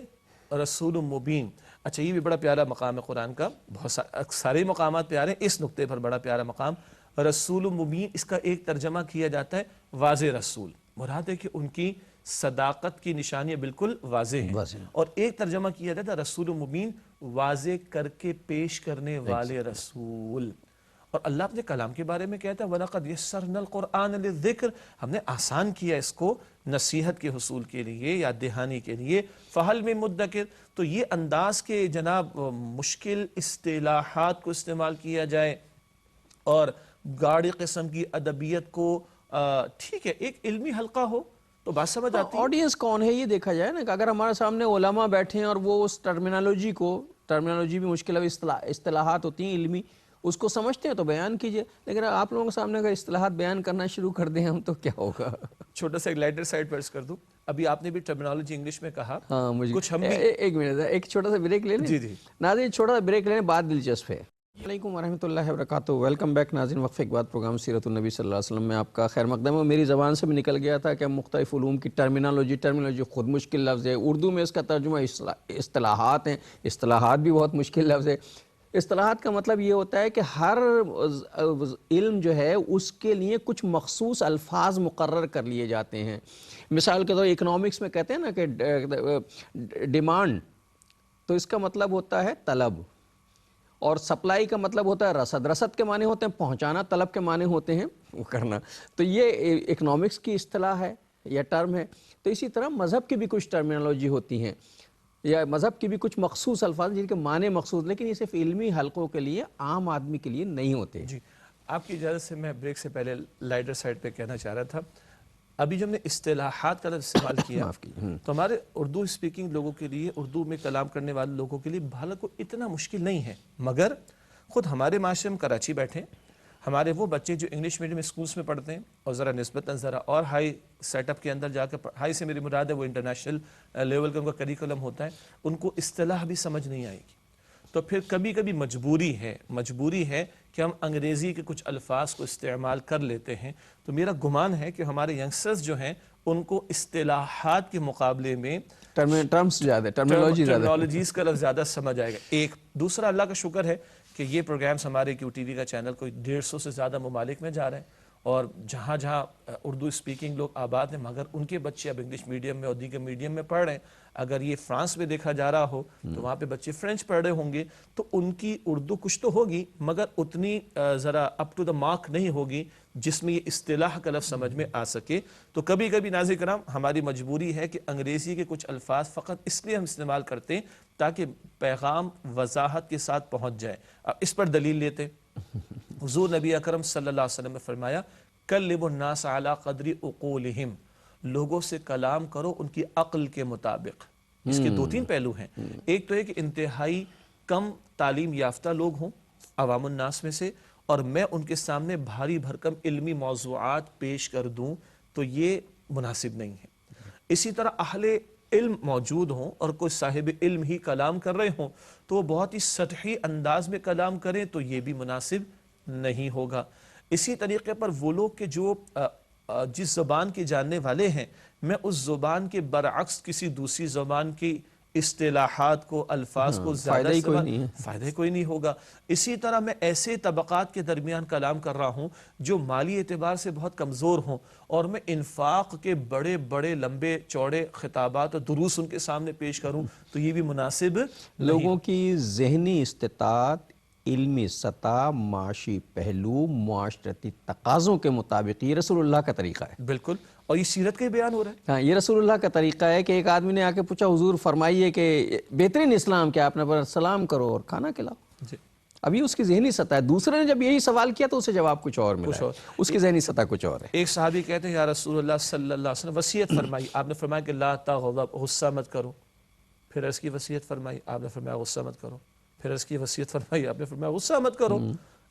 رسول مبین. اچھا یہ بھی بڑا پیارا مقام ہے قرآن کا، بہت سارے مقامات پیارے ہیں، اس نقطے پر بڑا پیارا مقام رسول مبین، اس کا ایک ترجمہ کیا جاتا ہے واضح رسول، مراد ہے کہ ان کی صداقت کی نشانیاں بالکل واضح ہیں، اور ایک ترجمہ کیا جاتا ہے رسول مبین، واضح کر کے پیش کرنے والے رسول۔ اور اللہ اپنے کلام کے بارے میں کہتا ہے وَلَقَدْ يَسَّرْنَا الْقُرْآنَ لِلذِّكْرِ، ہم نے آسان کیا اس کو نصیحت کے حصول کے لیے، یاد دہانی کے لیے، فَهَلْ مِن مُدَّكِرٍ، تو یہ انداز کے جناب مشکل اصطلاحات کو استعمال کیا جائے اور گاڑی قسم کی ادبیت کو ٹھیک ہے ایک علمی حلقہ ہو تو بات سمجھ آتی ہے۔ آڈینس کون ہے یہ دیکھا جائے نا، کہ اگر ہمارے سامنے علماء بیٹھے ہیں اور وہ اس ٹرمینالوجی بھی مشکل ہے، اصطلاحات ہوتی ہیں علمی، اس کو سمجھتے ہیں تو بیان کیجئے، لیکن آپ لوگوں کے سامنے اگر اصطلاحات بیان کرنا شروع کر دیں ہم تو کیا ہوگا؟ چھوٹا سا ایک لائٹر سائڈ پر عرض کر دوں، ابھی آپ نے بھی ٹرمینالوجی انگلش میں کہا، ہاں مجھے کچھ ہم بھی ایک منٹ، ایک چھوٹا سا بریک لے لیں۔ جی جی ناظرین چھوٹا سا بریک لیں، بات دلچسپ ہے۔ السلام علیکم ورحمۃ اللہ وبرکاتہ، ویلکم بیک ناظرین، وقفے کے بعد پروگرام سیرت النبی صلی اللہ علیہ وسلم میں آپ کا خیر مقدم ہے۔ میری زبان سے بھی نکل گیا تھا کہ مختلف علوم کی ٹرمینالوجی خود مشکل لفظ ہے، اردو میں اس کا ترجمہ اصطلاحات ہیں، اصطلاحات بھی بہت مشکل لفظ ہے۔ اصطلاحات کا مطلب یہ ہوتا ہے کہ ہر علم جو ہے اس کے لیے کچھ مخصوص الفاظ مقرر کر لیے جاتے ہیں۔ مثال کے طور پر اکنامکس میں کہتے ہیں نا کہ ڈیمانڈ، تو اس کا مطلب ہوتا ہے طلب، اور سپلائی کا مطلب ہوتا ہے رسد، رسد کے معنی ہوتے ہیں پہنچانا، طلب کے معنی ہوتے ہیں وہ کرنا۔ تو یہ اکنامکس کی اصطلاح ہے یا ٹرم ہے۔ تو اسی طرح مذہب کی بھی کچھ ٹرمینالوجی ہوتی ہیں، یا مذہب کی بھی کچھ مخصوص الفاظ جن کے معنی مخصوص، لیکن یہ صرف علمی حلقوں کے لیے، عام آدمی کے لیے نہیں ہوتے۔ جی آپ کی اجازت سے میں بریک سے پہلے لائٹر سائڈ پہ کہنا چاہ رہا تھا، ابھی جب نے اصطلاحات کا لفظ استعمال کیا تو ہمارے اردو اسپیکنگ لوگوں کے لیے، اردو میں کلام کرنے والے لوگوں کے لیے بھلا کو اتنا مشکل نہیں ہے، مگر خود ہمارے معاشرے میں کراچی بیٹھے ہمارے وہ بچے جو انگلش میڈیم اسکولز میں پڑھتے ہیں اور ذرا نسبتاً ذرا اور ہائی سیٹ اپ کے اندر جا کے، ہائی سے میری مراد ہے وہ انٹرنیشنل لیول کا ان کا کریکولم ہوتا ہے، ان کو اصطلاح بھی سمجھ نہیں آئے گی، تو پھر کبھی کبھی مجبوری ہے کہ ہم انگریزی کے کچھ الفاظ کو استعمال کر لیتے ہیں۔ تو میرا گمان ہے کہ ہمارے ینگسٹرز جو ہیں ان کو اصطلاحات کے مقابلے میں ٹرمینالوجیز کا لفظ زیادہ سمجھ آئے گا۔ ایک دوسرا اللہ کا شکر ہے کہ یہ پروگرامز ہمارے کیو ٹی وی کا چینل کوئی 150 سے زیادہ ممالک میں جا رہے ہیں، اور جہاں جہاں اردو اسپیکنگ لوگ آباد ہیں مگر ان کے بچے اب انگلش میڈیم میں اور دیگر میڈیم میں پڑھ رہے ہیں، اگر یہ فرانس میں دیکھا جا رہا ہو تو وہاں پہ بچے فرینچ پڑھ رہے ہوں گے، تو ان کی اردو کچھ تو ہوگی مگر اتنی ذرا اپ ٹو دا مارک نہیں ہوگی جس میں یہ اصطلاح کا لفظ سمجھ میں آ سکے۔ تو کبھی کبھی ناظرین کرام ہماری مجبوری ہے کہ انگریزی کے کچھ الفاظ فقط اس لیے ہم استعمال کرتے ہیں تاکہ پیغام وضاحت کے ساتھ پہنچ جائے۔ اب اس پر دلیل لیتے حضور نبی اکرم صلی اللہ علیہ وسلم نے فرمایا کلموا الناس علی قدر عقولہم، لوگوں سے کلام کرو ان کی عقل کے مطابق۔ اس کے دو تین پہلو ہیں، ایک تو ہے کہ انتہائی کم تعلیم یافتہ لوگ ہوں عوام الناس میں سے اور میں ان کے سامنے بھاری بھرکم علمی موضوعات پیش کر دوں تو یہ مناسب نہیں ہے۔ اسی طرح اہل علم موجود ہوں اور کوئی صاحب علم ہی کلام کر رہے ہوں تو وہ بہت ہی سطحی انداز میں کلام کریں تو یہ بھی مناسب نہیں ہوگا۔ اسی طریقے پر وہ لوگ کہ جو جس زبان کے جاننے والے ہیں، میں اس زبان کے برعکس کسی دوسری زبان کی اصطلاحات کو، الفاظ کو زیادہ فائدہ کوئی نہیں ہوگا۔ اسی طرح میں ایسے طبقات کے درمیان کلام کر رہا ہوں جو مالی اعتبار سے بہت کمزور ہوں اور میں انفاق کے بڑے بڑے لمبے چوڑے خطابات اور دروس ان کے سامنے پیش کروں تو یہ بھی مناسب نہیں۔ لوگوں کی ذہنی استطاعت، علمی سطح، معاشی پہلو، معاشرتی تقاضوں کے مطابق یہ رسول اللہ کا طریقہ ہے۔ بالکل، اور یہ سیرت کا ہی بیان ہو رہا ہے۔ ہاں، یہ رسول اللہ کا طریقہ ہے کہ ایک آدمی نے آ کے پوچھا حضور فرمائیے کہ بہترین اسلام کیا؟ آپ نے فرمایا سلام کرو اور کھانا کھلاؤ۔ جی ابھی اس کی ذہنی سطح ہے، دوسرے نے جب یہی سوال کیا تو اسے جواب کچھ اور ملا ہے، اس کی ذہنی سطح کچھ اور ہے۔ ایک صحابی کہتے ہیں یا رسول اللہ صلی اللہ علیہ وسلم وصیت فرمائی، آپ نے فرمایا کہ لا تغضب، غصہ مت کرو، پھر اس کی وصیت فرمائی، آپ نے فرمایا غصہ مت کرو، پھر اس کی وصیت فرمائی، آپ نے فرمایا غصہ مت کرو۔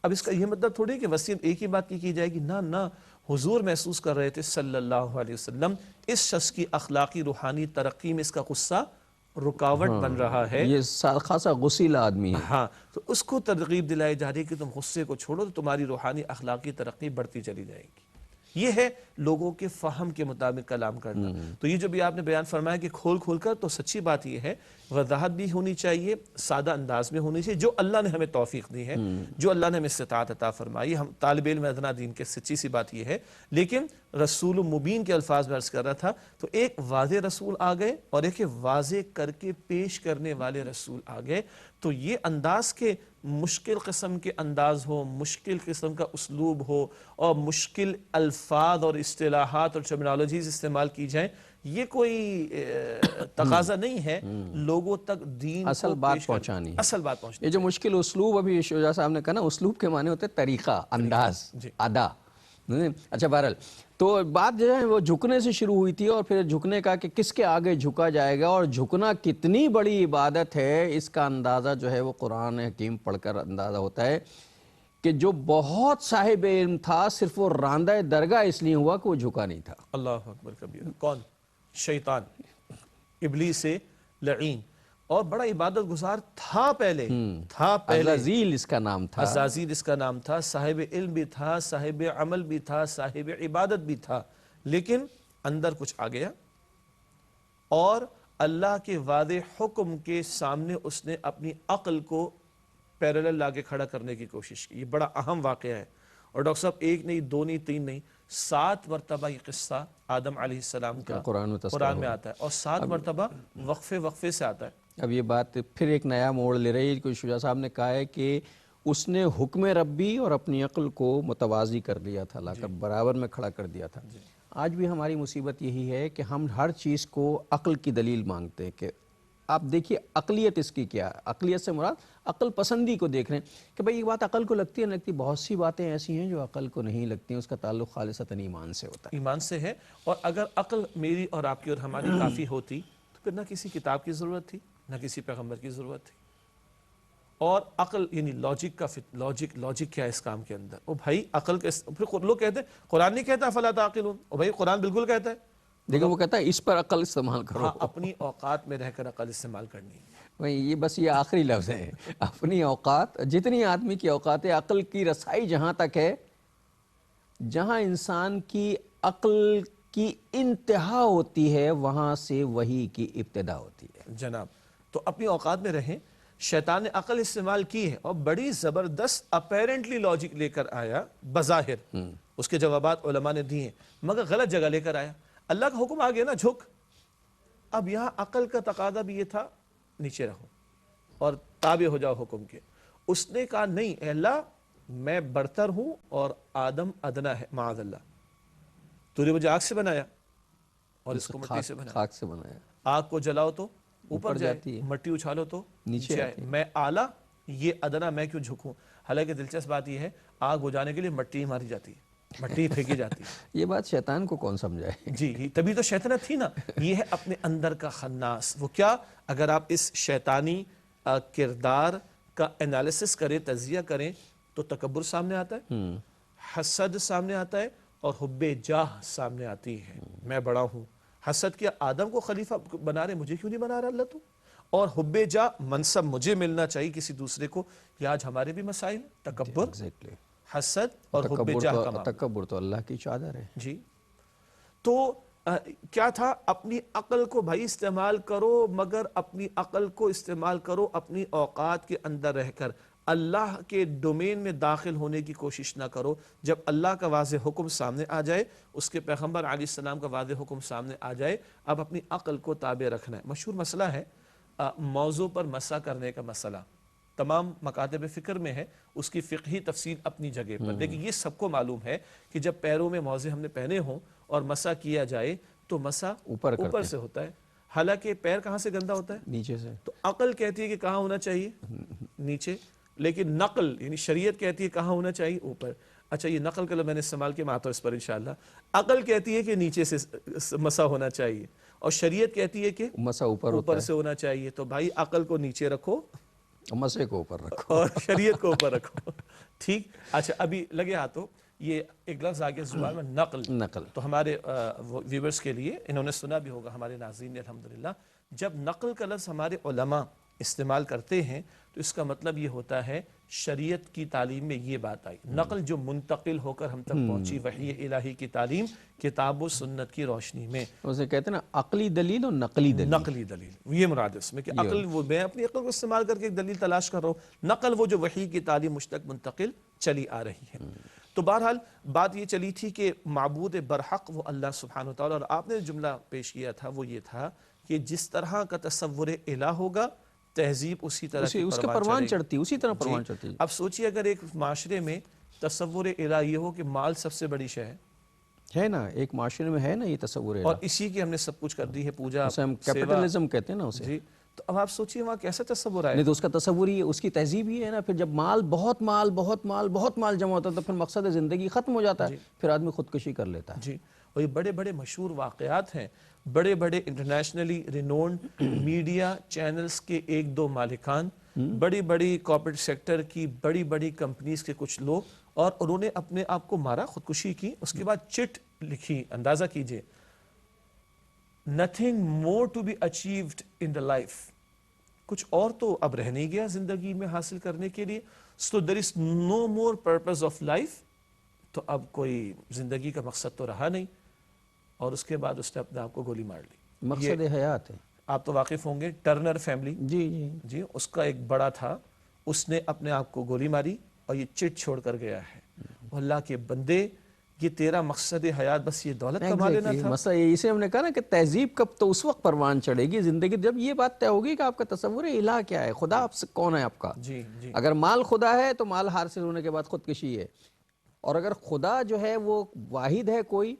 اب اس کا یہ مطلب تھوڑی کہ وصیت ایک ہی بات کی جائے گی، نہ حضور محسوس کر رہے تھے صلی اللہ علیہ وسلم اس شخص کی اخلاقی روحانی ترقی میں اس کا غصہ رکاوٹ بن رہا ہے، یہ خاصا غصیلا آدمی ہے۔ ہاں، تو اس کو ترغیب دلائی جا رہی ہے کہ تم غصے کو چھوڑو تو تمہاری روحانی اخلاقی ترقی بڑھتی چلی جائے گی۔ یہ ہے لوگوں کے فہم کے مطابق کلام کرنا. تو یہ جو بھی آپ نے بیان فرمایا کہ کھول کھول کر، تو سچی بات یہ ہے وضاحت بھی ہونی چاہیے، سادہ انداز میں ہونی چاہیے، جو اللہ نے ہمیں توفیق دی ہے، جو اللہ نے ہمیں استطاعت عطا فرمائی. ہم طالب علم ادنا دین کے سچی سی بات یہ ہے. لیکن رسول مبین کے الفاظ میں عرض کر رہا تھا، تو ایک واضح رسول آ گئے اور ایک واضح کر کے پیش کرنے والے رسول آ گئے. تو یہ انداز کے مشکل قسم کے انداز ہو، مشکل قسم کا اسلوب ہو اور مشکل الفاظ اور اصطلاحات اور ٹرمینالوجیز استعمال کی جائیں، یہ کوئی تقاضا نہیں ہے لوگوں تک دین اصل کو بات پیش کرنے. پہنچانی ہے. اصل بات پہنچانی. یہ جو مشکل اسلوب ابھی شجاع صاحب نے کہا نا، اسلوب کے معنی ہوتے ہیں طریقہ، انداز، جی. ادا. اچھا بہرحال تو بات جو ہے وہ جھکنے سے شروع ہوئی تھی، اور پھر جھکنے کا کہ کس کے آگے جھکا جائے گا اور جھکنا کتنی بڑی عبادت ہے، اس کا اندازہ جو ہے وہ قرآن حکیم پڑھ کر اندازہ ہوتا ہے کہ جو بہت صاحب علم تھا، صرف وہ راندہ درگاہ اس لیے ہوا کہ وہ جھکا نہیں تھا. اللہ اکبر کبیر. کون؟ شیطان، ابلیس لعین. اور بڑا عبادت گزار تھا پہلے، عزازیل اس کا نام تھا. عزازیل اس کا نام تھا. صاحب علم بھی تھا، صاحب عمل بھی تھا، صاحب عبادت بھی تھا. لیکن اندر کچھ آ گیا اور اللہ کے واضح حکم کے سامنے اس نے اپنی عقل کو پیرالل لا کے کھڑا کرنے کی کوشش کی. یہ بڑا اہم واقعہ ہے. اور ڈاکٹر صاحب ایک نہیں، دو نہیں، تین نہیں، 7 مرتبہ یہ قصہ آدم علیہ السلام کا قرآن میں آتا ہے، اور 7 مرتبہ وقفے سے آتا ہے. اب یہ بات پھر ایک نیا موڑ لے رہی ہے. کوئی شجاع صاحب نے کہا ہے کہ اس نے حکم ربی اور اپنی عقل کو متوازی کر لیا تھا، لا کر برابر میں کھڑا کر دیا تھا. آج بھی ہماری مصیبت یہی ہے کہ ہم ہر چیز کو عقل کی دلیل مانگتے ہیں. کہ آپ دیکھیے عقلیت اس کی کیا ہے. عقلیت سے مراد عقل پسندی کو دیکھ رہے ہیں کہ بھئی یہ بات عقل کو لگتی ہے نہ لگتی. بہت سی باتیں ایسی ہیں جو عقل کو نہیں لگتی ہیں، اس کا تعلق خالصتاً ایمان سے ہوتا ہے. ایمان سے ہے. اور اگر عقل میری اور آپ کی اور ہماری کافی ہوتی تو پھر نہ کسی کتاب کی ضرورت تھی، نہ کسی پیغمبر کی ضرورت تھی. اور عقل یعنی لاجک کا لاجک کیا ہے اس کام کے اندر. او بھائی عقل کے پھر لوگ کہتے ہیں قرآن نہیں کہتا فلا تعقلون. او بھائی قرآن بالکل کہتا ہے، لیکن وہ کہتا ہے اس پر عقل استعمال کرو. ہاں، اپنی اوقات میں رہ کر عقل استعمال کرنی ہے. یہ بس یہ آخری لفظ ہے. اپنی اوقات، جتنی آدمی کی اوقات ہے، عقل کی رسائی جہاں تک ہے، جہاں انسان کی عقل کی انتہا ہوتی ہے، وہاں سے وحی کی ابتدا ہوتی ہے. جناب تو اپنی اوقات میں رہیں. شیطان نے عقل استعمال کی ہے اور بڑی زبردست اپیرنٹلی لاجک لے کر آیا. بظاہر اس کے جوابات علماء نے دیے، مگر غلط جگہ لے کر آیا. اللہ کا حکم آ گیا نا، جھک. اب یہاں عقل کا تقاضا بھی یہ تھا نیچے رہو اور تابع ہو جاؤ حکم کے. اس نے کہا نہیں اے اللہ، میں برتر ہوں اور آدم ادنا ہے، معاذ اللہ. تو نے مجھے آگ سے بنایا اور اس کو مٹی سے بنایا. خاک سے بنایا. آگ کو جلاؤ تو اوپر جائے، مٹی اچھالو تو نیچے آئے. میں اعلیٰ، یہ ادنا، میں کیوں جھکوں؟ حالانکہ دلچسپ بات یہ ہے آگ بجھانے کے لیے مٹی ماری جاتی ہے، مٹی پھینکی جاتی ہے. یہ بات شیطان کو کون سمجھائے؟ جی تبھی تو شیطنت تھی نا. یہ ہے اپنے اندر کا خناس. وہ کیا؟ اگر آپ اس شیطانی کردار کا انالیسس کریں، تجزیہ کریں، تو تکبر سامنے آتا ہے، حسد سامنے آتا ہے، اور حب جاہ سامنے آتی ہے. میں بڑا ہوں. حسد کیا؟ آدم کو خلیفہ بنا رہے، مجھے کیوں نہیں بنا رہا اللہ تو؟ اور حب جاہ، منصب مجھے ملنا چاہیے کسی دوسرے کو. یہ آج ہمارے بھی مسائل، تکبر، حسد اور حب جاہ کا معاملہ. تکبر تو اللہ کی چادر ہے. جی تو کیا تھا؟ اپنی عقل کو بھائی استعمال کرو، مگر اپنی عقل کو استعمال کرو اپنی اوقات کے اندر رہ کر. اللہ کے ڈومین میں داخل ہونے کی کوشش نہ کرو. جب اللہ کا واضح حکم سامنے آ جائے، اس کے پیغمبر علیہ السلام کا واضح حکم سامنے آ جائے، اب اپنی عقل کو تابع رکھنا ہے. مشہور مسئلہ ہے موضوع پر مسح کرنے کا مسئلہ، تمام مکاتب فکر میں ہے، اس کی فقہی تفصیل اپنی جگہ پر. لیکن یہ سب کو معلوم ہے کہ جب پیروں میں موزے ہم نے پہنے ہوں اور مسح کیا جائے تو مسح اوپر سے ہوتا ہے، حالانکہ پیر کہاں سے گندا ہوتا ہے؟ نیچے سے. تو عقل کہتی ہے کہ کہاں ہونا چاہیے؟ نیچے. لیکن نقل یعنی شریعت کہتی ہے کہاں ہونا چاہیے؟ اوپر. اچھا یہ نقل کا لفظ میں نے استعمال کیا، میں آتا ہوں اس پر انشاءاللہ. عقل کہتی ہے کہ نیچے سے مسح ہونا چاہیے، اور شریعت کہتی ہے کہ مسح اوپر سے ہونا چاہیے. تو بھائی عقل کو نیچے رکھو، مسح کو اوپر رکھو، اور شریعت کو اوپر رکھو. ٹھیک. اچھا ابھی لگے ہاتھوں یہ ایک لفظ آگے زبان میں، نقل. تو ہمارے ویورز کے لیے، انہوں نے سنا بھی ہوگا ہمارے ناظرین نے الحمدللہ، جب نقل کا لفظ ہمارے علماء استعمال کرتے ہیں تو اس کا مطلب یہ ہوتا ہے شریعت کی تعلیم میں یہ بات آئی، نقل جو منتقل ہو کر ہم تک پہنچی وحی الہی کی تعلیم کتاب و سنت کی روشنی میں، اسے کہتے ہیں نا عقلی دلیل اور نقلی دلیل. نقلی دلیل، یہ مراد ہے اس میں کہ عقل وہ میں اپنی عقل کو استعمال کر کے ایک دلیل تلاش کر رہا ہوں، نقل وہ جو وحی کی تعلیم مجھ تک منتقل چلی آ رہی ہے. تو بہرحال بات یہ چلی تھی کہ معبود برحق وہ اللہ سبحانہ وتعالی، اور آپ نے جملہ پیش کیا تھا وہ یہ تھا کہ جس طرح کا تصور الہ ہوگا تہذیب اسی طرح کی اس کا پروان چڑھتی، اسی طرح پروان چڑھتی. اب سوچیے اگر ایک معاشرے میں تصور الہ یہ ہو کہ مال سب سے بڑی شے ہے نا، ایک معاشرے میں ہے نا یہ تصور اور اسی کی ہم نے سب کچھ کر دی ہے، پوجا، اسے ہم کیپٹلزم کہتے ہیں نا اسے. جی تو اب آپ سوچیے وہاں کیسا تصور آئے. نہیں تو اس کا تصور ہی، اس کی تہذیب ہی ہے نا. پھر جب بہت مال جمع ہوتا ہے تو پھر مقصد زندگی ختم ہو جاتا ہے، پھر آدمی خودکشی کر لیتا ہے. جی اور یہ بڑے بڑے مشہور واقعات ہیں، بڑے بڑے انٹرنیشنلی رینونڈ میڈیا چینلز کے ایک دو مالکان، بڑی بڑی کارپوریٹ سیکٹر کی بڑی بڑی کمپنیز کے کچھ لوگ، اور انہوں نے اپنے آپ کو مارا، خودکشی کی، اس کے بعد چٹ لکھی. اندازہ کیجئے nothing more to be achieved in the life، کچھ اور تو اب رہ نہیں گیا زندگی میں حاصل کرنے کے لیے، so there is no more purpose of life، تو اب کوئی زندگی کا مقصد تو رہا نہیں، اور اس کے بعد اس نے اپنے آپ کو گولی مار لی. مقصد حیات ہے. آپ تو واقف ہوں گے ٹرنر فیملی، جی اس کا ایک بڑا تھا، اس نے اپنے آپ کو گولی ماری اور یہ چٹ چھوڑ کر گیا ہے. اللہ کے بندے، یہ تیرا مقصد حیات بس یہ دولت کما لینا تھا. مسئلہ اسے ہم نے کہا نا کہ تہذیب کب تو اس وقت پروان چڑھے گی زندگی جب یہ بات طے ہوگی کہ آپ کا تصور الہ کیا ہے، خدا آپ سے کون ہے آپ کا. جی جی اگر مال خدا ہے تو مال حاصل ہونے کے بعد خودکشی ہے، اور اگر خدا جو ہے وہ واحد ہے کوئی،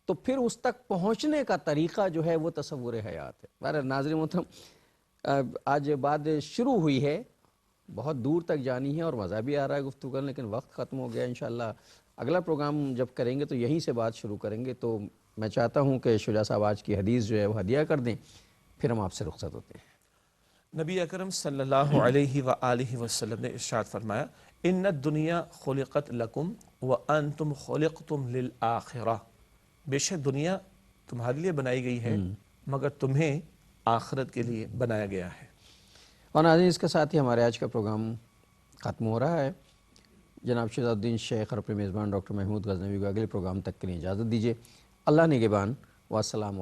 تو پھر اس تک پہنچنے کا طریقہ جو ہے وہ تصور حیات ہے. بہرحال ناظرین محترم، آج بات شروع ہوئی ہے، بہت دور تک جانی ہے اور مزہ بھی آ رہا ہے گفتگو کرنے، لیکن وقت ختم ہو گیا. انشاءاللہ اگلا پروگرام جب کریں گے تو یہیں سے بات شروع کریں گے. تو میں چاہتا ہوں کہ شجاع صاحب آج کی حدیث جو ہے وہ ہدیہ کر دیں، پھر ہم آپ سے رخصت ہوتے ہیں. نبی اکرم صلی اللہ علیہ وآلہ وسلم نے ارشاد فرمایا، ان الدنیا خلقت لکم وانتم خلقتم للآخرہ، بے شک دنیا تمہارے لیے بنائی گئی ہے مگر تمہیں آخرت کے لیے بنایا گیا ہے. اور ناظرین اس کے ساتھ ہی ہمارے آج کا پروگرام ختم ہو رہا ہے. جناب شہزاد الدین شیخ اور اپنے میزبان ڈاکٹر محمود غزنوی کو اگلے پروگرام تک کے لیے اجازت دیجیے. اللہ نگہبان، والسلام.